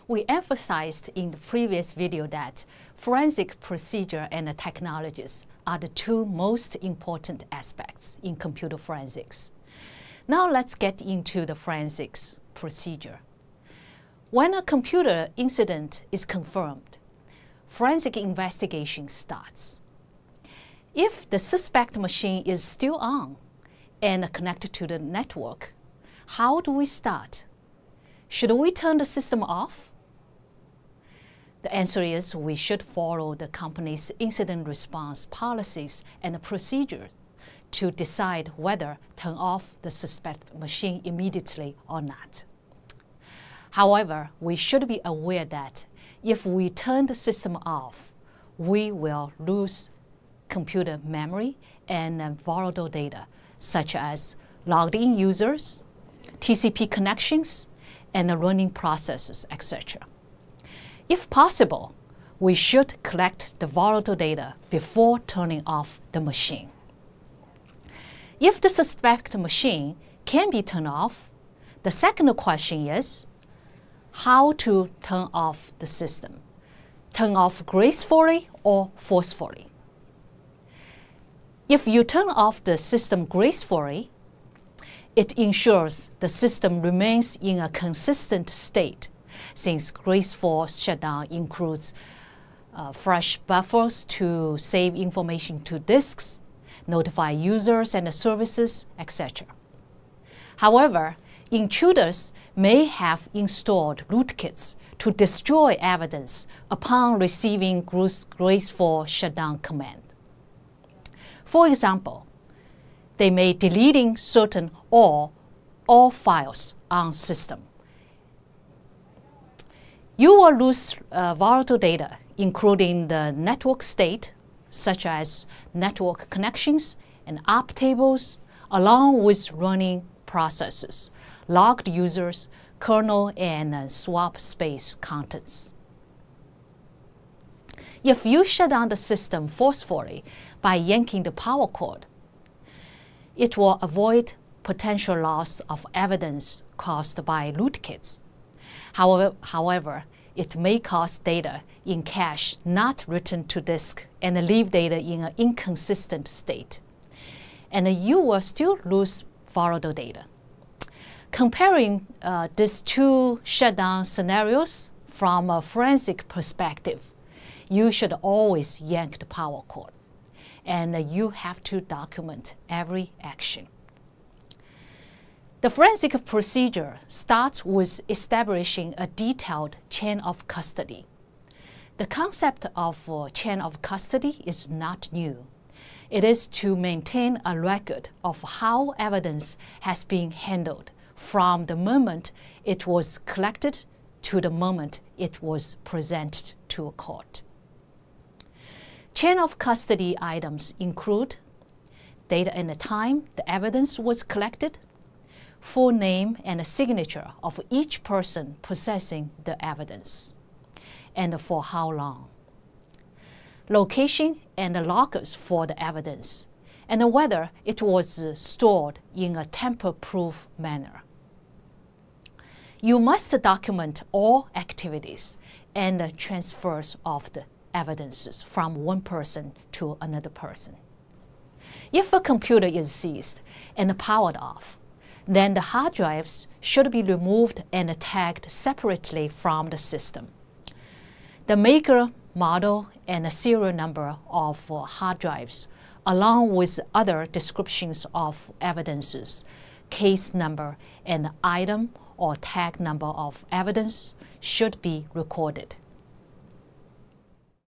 We emphasized in the previous video that forensic procedure and technologies are the two most important aspects in computer forensics. Now let's get into the forensics procedure. When a computer incident is confirmed, forensic investigation starts. If the suspect machine is still on and connected to the network, how do we start? Should we turn the system off? The answer is we should follow the company's incident response policies and procedures to decide whether to turn off the suspect machine immediately or not. However, we should be aware that if we turn the system off, we will lose computer memory and volatile data, such as logged-in users, TCP connections, and the running processes, etc. If possible, we should collect the volatile data before turning off the machine. If the suspect machine can be turned off, the second question is how to turn off the system. Turn off gracefully or forcefully. If you turn off the system gracefully, it ensures the system remains in a consistent state, since graceful shutdown includes fresh buffers to save information to disks, notify users and services, etc. However, intruders may have installed rootkits to destroy evidence upon receiving graceful shutdown command. For example, they may deleting certain or all files on system. You will lose volatile data, including the network state, such as network connections and app tables, along with running processes, logged users, kernel, and swap space contents. If you shut down the system forcefully by yanking the power cord, it will avoid potential loss of evidence caused by rootkits. However, it may cause data in cache not written to disk and leave data in an inconsistent state. And you will still lose volatile data. Comparing these two shutdown scenarios from a forensic perspective, you should always yank the power cord, and you have to document every action. The forensic procedure starts with establishing a detailed chain of custody. The concept of chain of custody is not new. It is to maintain a record of how evidence has been handled from the moment it was collected to the moment it was presented to a court. Chain of custody items include data and the time the evidence was collected, full name and signature of each person possessing the evidence, and for how long, location and the lockers for the evidence, and whether it was stored in a tamper-proof manner. You must document all activities and the transfers of the evidences from one person to another person. If a computer is seized and powered off, then the hard drives should be removed and tagged separately from the system. The maker, model, and serial number of hard drives, along with other descriptions of evidences, case number, and item or tag number of evidence should be recorded.